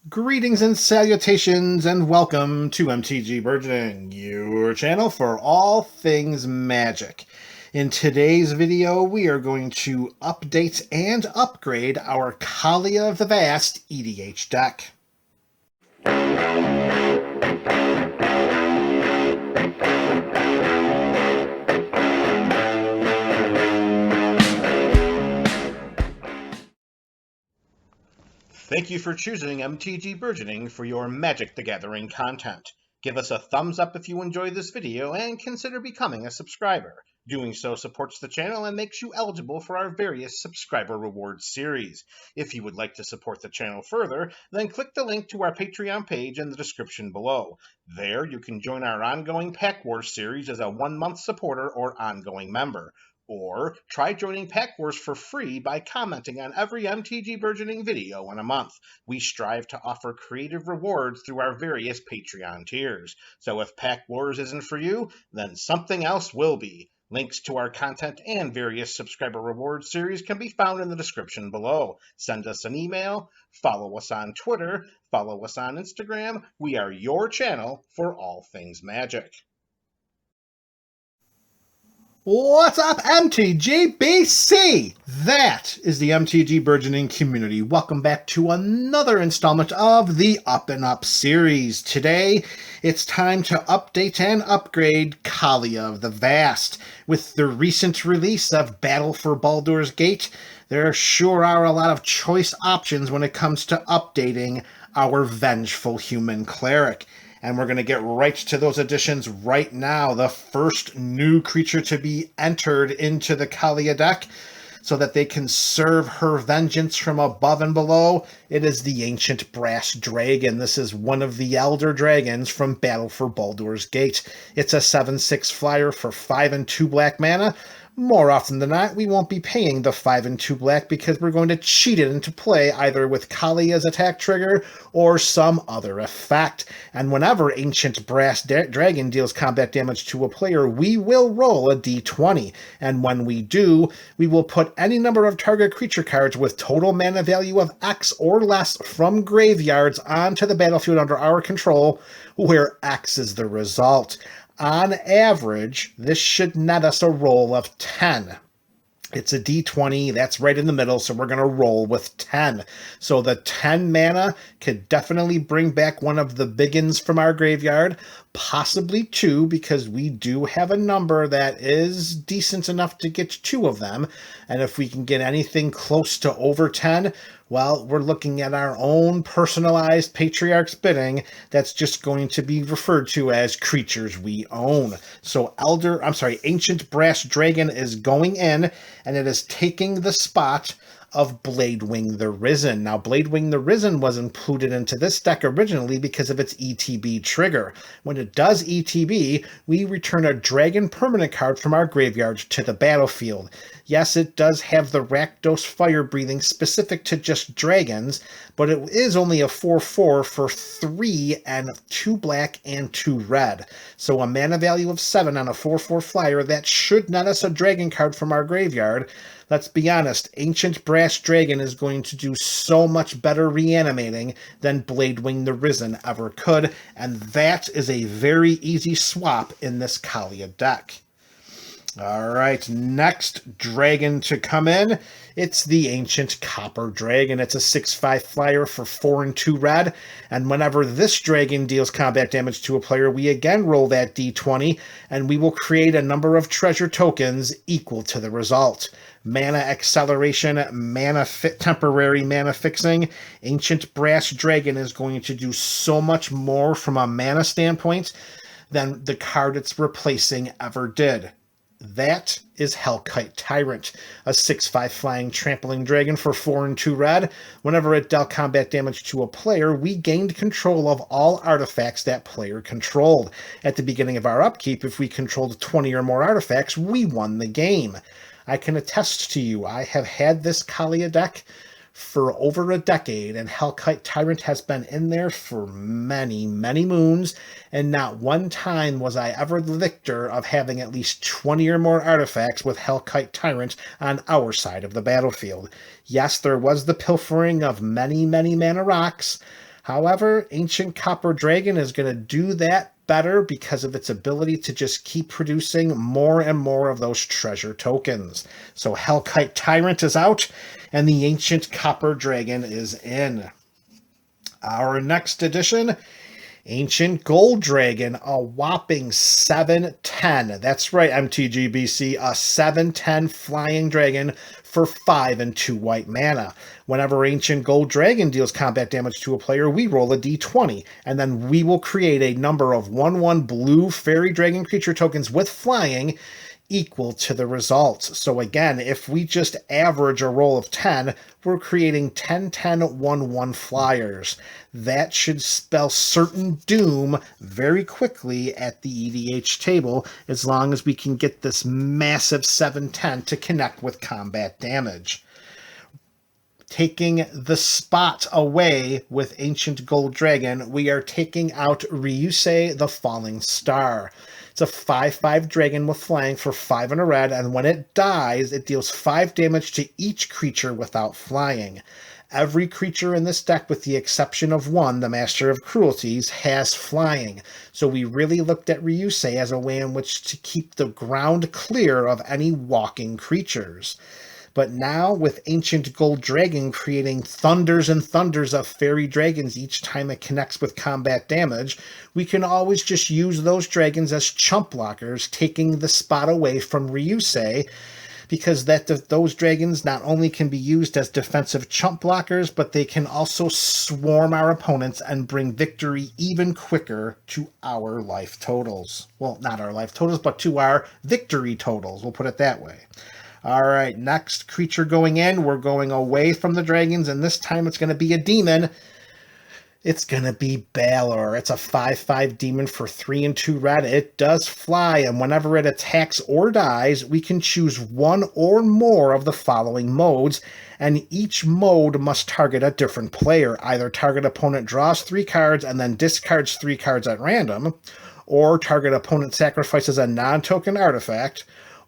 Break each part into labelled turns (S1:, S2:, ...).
S1: Greetings and salutations, and welcome to MTG Burgeoning, your channel for all things magic. In today's video, we are going to update and upgrade our Kaalia of the Vast EDH deck. Thank you for choosing MTG Burgeoning for your Magic the Gathering content. Give us a thumbs up if you enjoyed this video and consider becoming a subscriber. Doing so supports the channel and makes you eligible for our various subscriber rewards series. If you would like to support the channel further, then click the link to our Patreon page in the description below. There you can join our ongoing Pack Wars series as a 1-month supporter or ongoing member. Or try joining Pack Wars for free by commenting on every MTG Burgeoning video in a month. We strive to offer creative rewards through our various Patreon tiers. So if Pack Wars isn't for you, then something else will be. Links to our content and various subscriber rewards series can be found in the description below. Send us an email, follow us on Twitter, follow us on Instagram. We are your channel for all things magic. What's up, MTGBC? That is the MTG Burgeoning community. Welcome back to another installment of the Up and Up series. Today, it's time to update and upgrade Kaalia of the Vast. With the recent release of Battle for Baldur's Gate, there sure are a lot of choice options when it comes to updating our vengeful human cleric. And we're going to get right to those additions right now. The first new creature to be entered into the Kaalia deck so that they can serve her vengeance from above and below, it is the Ancient Brass Dragon. This is one of the Elder Dragons from Battle for Baldur's Gate. It's a 7/6 flyer for 5 and 2 black mana. More often than not, we won't be paying the 5 and 2 black because we're going to cheat it into play either with Kaalia's attack trigger or some other effect. And whenever Ancient Brass Dragon deals combat damage to a player, we will roll a d20. And when we do, we will put any number of target creature cards with total mana value of X or less from graveyards onto the battlefield under our control, where X is the result. On average, this should net us a roll of 10. It's a d20, that's right in the middle, so we're going to roll with 10. So the 10 mana could definitely bring back one of the biggins from our graveyard, possibly 2, because we do have a number that is decent enough to get 2 of them. And if we can get anything close to over 10, well, we're looking at our own personalized Patriarch's bidding that's just going to be referred to as creatures we own. So Ancient Brass Dragon is going in, and it is taking the spot of Bladewing the Risen. Now, Bladewing the Risen was included into this deck originally because of its ETB trigger. When it does ETB, we return a dragon permanent card from our graveyard to the battlefield. Yes, it does have the Rakdos Fire Breathing specific to just dragons, but it is only a 4/4 for 3 and 2 black and 2 red. So a mana value of 7 on a 4/4 flyer, that should net us a dragon card from our graveyard. Let's be honest, Ancient Brass Dragon is going to do so much better reanimating than Bladewing the Risen ever could, and that is a very easy swap in this Kaalia deck. Alright, next dragon to come in, it's the Ancient Copper Dragon. It's a 6/5 flyer for 4 and 2 red, and whenever this dragon deals combat damage to a player, we again roll that d20, and we will create a number of treasure tokens equal to the result. Mana acceleration, temporary mana fixing. Ancient Brass Dragon is going to do so much more from a mana standpoint than the card it's replacing ever did. That is Hellkite Tyrant, a 6/5 flying trampling dragon for 4 and 2 red. Whenever it dealt combat damage to a player, we gained control of all artifacts that player controlled. At the beginning of our upkeep, if we controlled 20 or more artifacts, we won the game. I can attest to you, I have had this Kaalia deck for over a decade, and Hellkite Tyrant has been in there for many, many moons, and not one time was I ever the victor of having at least 20 or more artifacts with Hellkite Tyrant on our side of the battlefield. Yes, there was the pilfering of many, many mana rocks. However, Ancient Copper Dragon is going to do that better because of its ability to just keep producing more and more of those treasure tokens. So Hellkite Tyrant is out, and the Ancient Copper Dragon is in. Our next edition, Ancient Gold Dragon, a whopping 7/10. That's right, MTGBC, a 7/10 flying dragon for 5 and 2 white mana. Whenever Ancient Gold Dragon deals combat damage to a player, we roll a d20, and then we will create a number of 1/1 blue fairy dragon creature tokens with flying equal to the results. So again, if we just average a roll of 10, we're creating 10/10/1/1 flyers. That should spell certain doom very quickly at the EDH table, as long as we can get this massive 7/10 to connect with combat damage. Taking the spot away with Ancient Gold Dragon, we are taking out Ryusei the Falling Star. It's a 5/5 dragon with flying for 5 and a red, and when it dies, it deals 5 damage to each creature without flying. Every creature in this deck, with the exception of one, the Master of Cruelties, has flying. So we really looked at Ryusei as a way in which to keep the ground clear of any walking creatures. But now, with Ancient Gold Dragon creating thunders and thunders of fairy dragons each time it connects with combat damage, we can always just use those dragons as chump blockers, taking the spot away from Ryusei, because those dragons not only can be used as defensive chump blockers, but they can also swarm our opponents and bring victory even quicker to our life totals. Well, not our life totals, but to our victory totals. We'll put it that way. All right, next creature going in. We're going away from the dragons, and this time it's going to be a demon. It's going to be Balor. It's a 5/5 demon for 3 and 2 red. It does fly, and whenever it attacks or dies, we can choose one or more of the following modes, and each mode must target a different player. Either target opponent draws 3 cards and then discards 3 cards at random, or target opponent sacrifices a non-token artifact,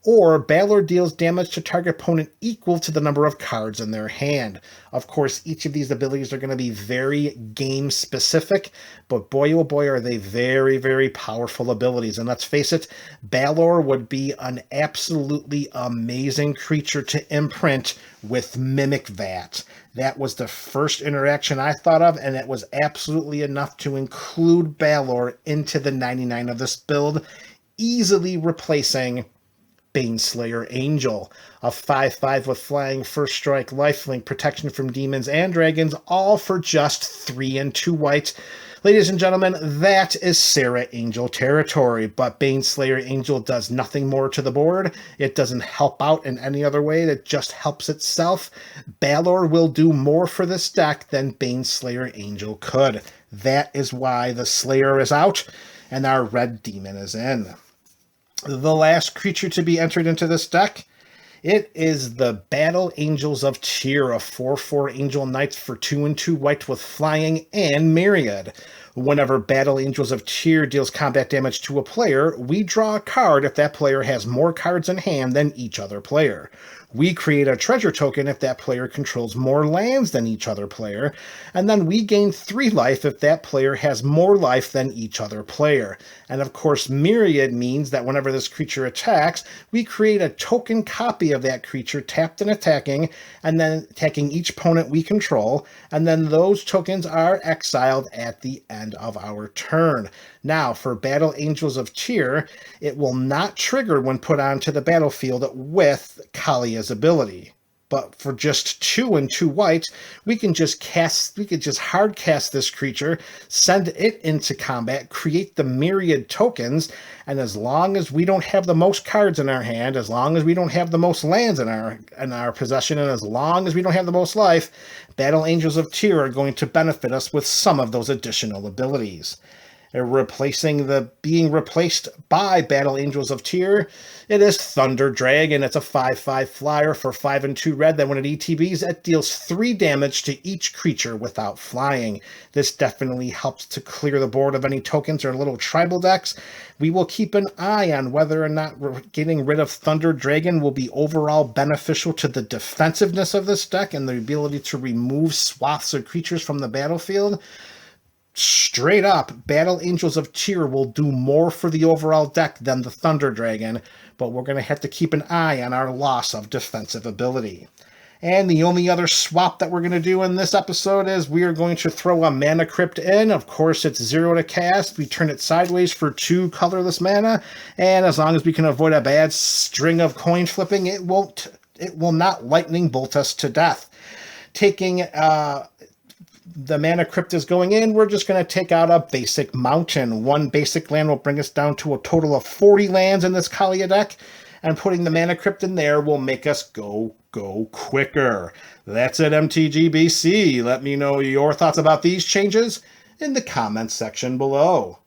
S1: or Balor deals damage to target opponent equal to the number of cards in their hand. Of course, each of these abilities are going to be very game specific, but boy oh boy are they very, very powerful abilities. And let's face it, Balor would be an absolutely amazing creature to imprint with Mimic Vat. That was the first interaction I thought of, and it was absolutely enough to include Balor into the 99 of this build, easily replacing Baneslayer Angel, a 5/5 with flying, first strike, lifelink, protection from demons and dragons, all for just 3 and 2 white. Ladies and gentlemen, that is Serra Angel territory, but Baneslayer Angel does nothing more to the board. It doesn't help out in any other way. It just helps itself. Balor will do more for this deck than Baneslayer Angel could. That is why the Slayer is out and our red demon is in. The last creature to be entered into this deck, it is the Battle Angels of Tyr, a 4/4 Angel Knights for 2 and 2 white with flying and Myriad. Whenever Battle Angels of Tyr deals combat damage to a player, we draw a card if that player has more cards in hand than each other player. We create a treasure token if that player controls more lands than each other player, and then we gain 3 life if that player has more life than each other player. And of course, Myriad means that whenever this creature attacks, we create a token copy of that creature tapped and attacking, and then attacking each opponent we control, and then those tokens are exiled at the end of our turn. Now, for Battle Angels of Tyr, it will not trigger when put onto the battlefield with Kaalia's ability. But for just 2 and 2 white, we could just hard cast this creature, send it into combat, create the Myriad tokens, and as long as we don't have the most cards in our hand, as long as we don't have the most lands in our possession, and as long as we don't have the most life, Battle Angels of Tyr are going to benefit us with some of those additional abilities. Being replaced by Battle Angels of Tyr, it is Thunder Dragon. It's a 5/5 flyer for 5 and 2 red. Then when it ETBs, it deals 3 damage to each creature without flying. This definitely helps to clear the board of any tokens or little tribal decks. We will keep an eye on whether or not getting rid of Thunder Dragon will be overall beneficial to the defensiveness of this deck and the ability to remove swaths of creatures from the battlefield. straight up, Battle Angels of Tyr will do more for the overall deck than the Thunder Dragon, but we're going to have to keep an eye on our loss of defensive ability. And the only other swap that we're going to do in this episode is we are going to throw a Mana Crypt in. Of course, it's 0 to cast. We turn it sideways for 2 colorless mana, and as long as we can avoid a bad string of coin flipping, it will not lightning bolt us to death. Taking the Mana Crypt is going in, we're just going to take out a basic mountain. 1 basic land will bring us down to a total of 40 lands in this Kaalia deck, and putting the Mana Crypt in there will make us go quicker. That's it, MTGBC. Let me know your thoughts about these changes in the comments section below.